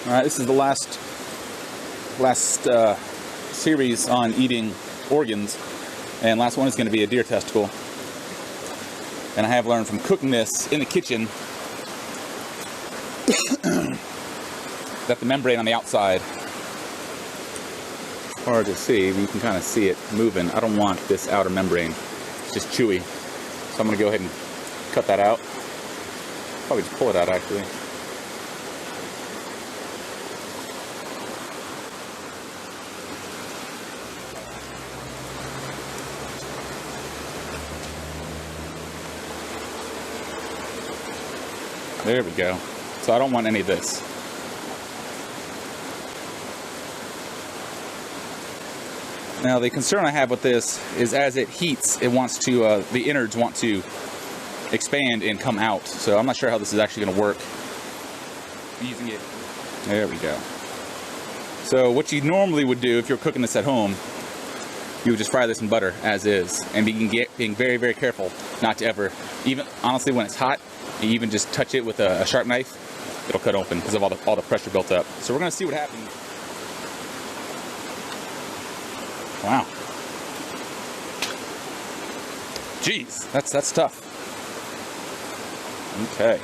Alright, this is the last series on eating organs, and last one is going to be a deer testicle. And I have learned from cooking this in the kitchen that the membrane on the outside, it's hard to see, but you can kind of see it moving. I don't want this outer membrane, it's just chewy. So I'm going to go ahead and cut that out. Probably just pull it out actually. There we go. So I don't want any of this. Now the concern I have with this is as it heats, it wants to, the innards want to expand and come out. So I'm not sure how this is actually going to work. Using it. There we go. So what you normally would do if you're cooking this at home, you would just fry this in butter as is, and being very, very careful not to ever, even honestly when it's hot, you even just touch it with a sharp knife, it'll cut open because of all the pressure built up. So we're going to see what happens. Wow. Jeez, that's tough. Okay.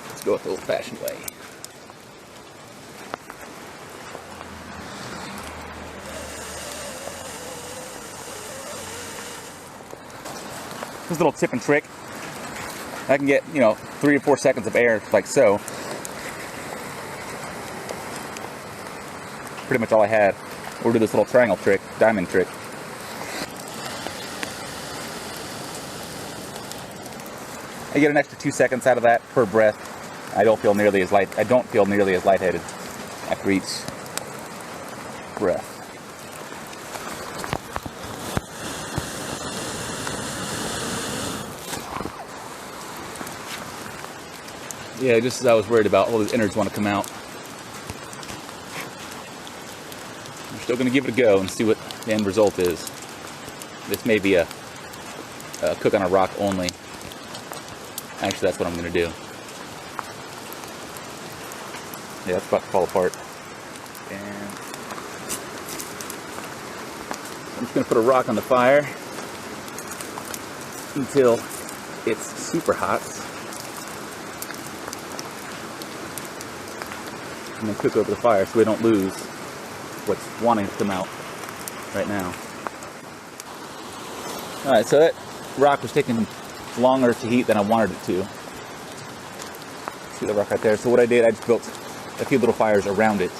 Let's go with the old-fashioned way. This little tip and trick, I can get, 3 or 4 seconds of air like so. Pretty much all I had. We'll do this little triangle trick, diamond trick. I get an extra 2 seconds out of that per breath. I don't feel nearly as lightheaded after each breath. Yeah, just as I was worried about, all those innards want to come out. I'm still going to give it a go and see what the end result is. This may be a cook on a rock only. Actually, that's what I'm going to do. Yeah, it's about to fall apart. And I'm just going to put a rock on the fire until it's super hot. And then cook over the fire so we don't lose what's wanting to come out right now. Alright, so that rock was taking longer to heat than I wanted it to. See the rock right there? So what I did, I just built a few little fires around it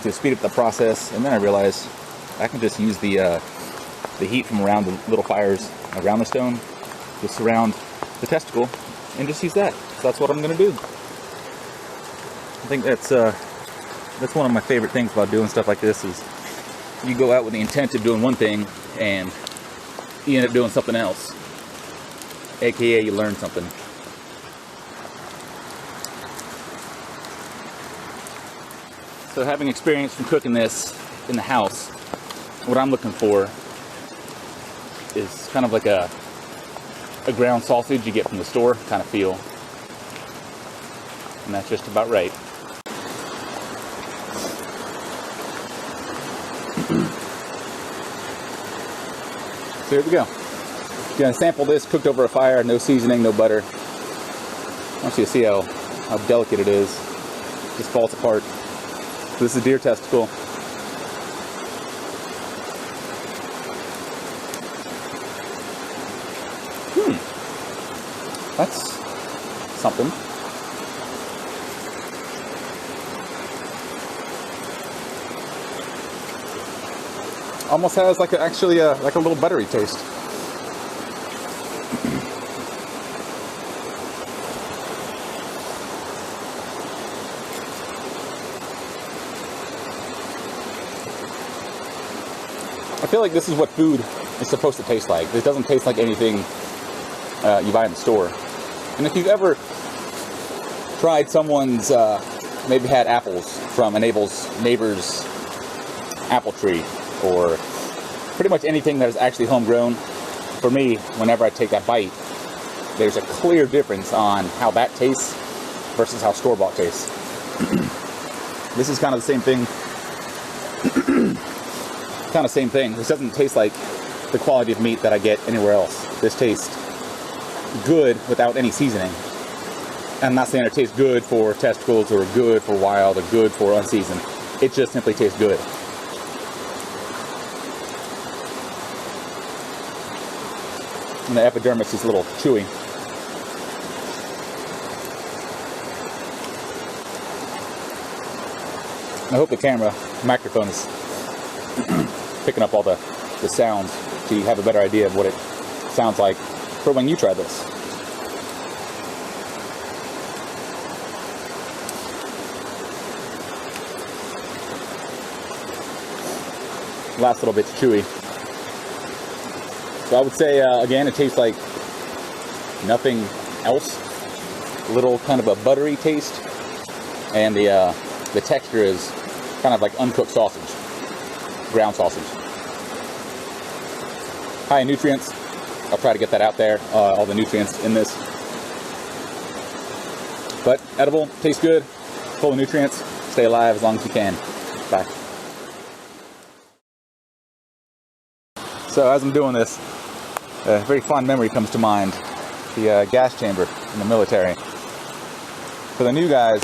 to speed up the process, and then I realized I can just use the heat from around the little fires around the stone to surround the testicle and just use that. So that's what I'm going to do. I think that's one of my favorite things about doing stuff like this is you go out with the intent of doing one thing and you end up doing something else, aka you learn something. So having experience from cooking this in the house, what I'm looking for is kind of like a ground sausage you get from the store kind of feel, and that's just about right. So here we go. Gonna sample this cooked over a fire, no seasoning, no butter. I want you to see how delicate it is. It just falls apart. So this is deer testicle. That's something. Almost has like actually a little buttery taste. I feel like this is what food is supposed to taste like. This doesn't taste like anything you buy in the store. And if you've ever tried someone's, maybe had apples from a neighbor's apple tree, or pretty much anything that is actually homegrown, for me, whenever I take that bite, there's a clear difference on how that tastes versus how store-bought tastes. This is kind of the same thing. This doesn't taste like the quality of meat that I get anywhere else. This tastes good without any seasoning. I'm not saying it tastes good for testicles or good for wild or good for unseasoned. It just simply tastes good. And the epidermis is a little chewy. I hope the microphone is picking up all the sounds so you have a better idea of what it sounds like for when you try this. Last little bit's chewy. So I would say, again, it tastes like nothing else. A little kind of a buttery taste. And the texture is kind of like uncooked sausage. Ground sausage. High in nutrients. I'll try to get that out there. All the nutrients in this. But edible, tastes good, full of nutrients. Stay alive as long as you can. Bye. So as I'm doing this, a very fond memory comes to mind. The gas chamber in the military. For the new guys,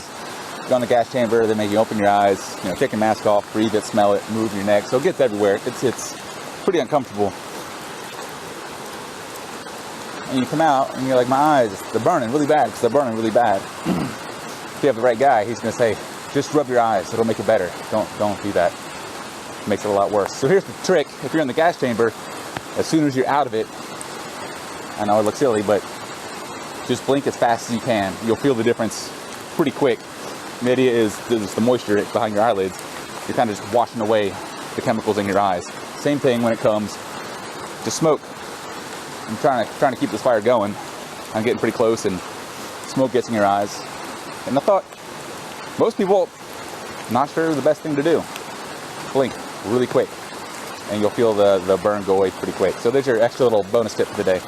go in the gas chamber, they make you open your eyes, take your mask off, breathe it, smell it, move your neck. So it gets everywhere. It's pretty uncomfortable. And you come out and you're like, my eyes, they're burning really bad, because they're burning really bad. If you have the right guy, he's going to say, just rub your eyes, it'll make it better. Don't do that. It makes it a lot worse. So here's the trick. If you're in the gas chamber, as soon as you're out of it, I know it looks silly, but just blink as fast as you can. You'll feel the difference pretty quick. The idea is the moisture behind your eyelids. You're kind of just washing away the chemicals in your eyes. Same thing when it comes to smoke. I'm trying to keep this fire going. I'm getting pretty close, and smoke gets in your eyes. And I thought, most people, not sure the best thing to do. Blink really quick, and you'll feel the burn go away pretty quick. So there's your extra little bonus tip for the day.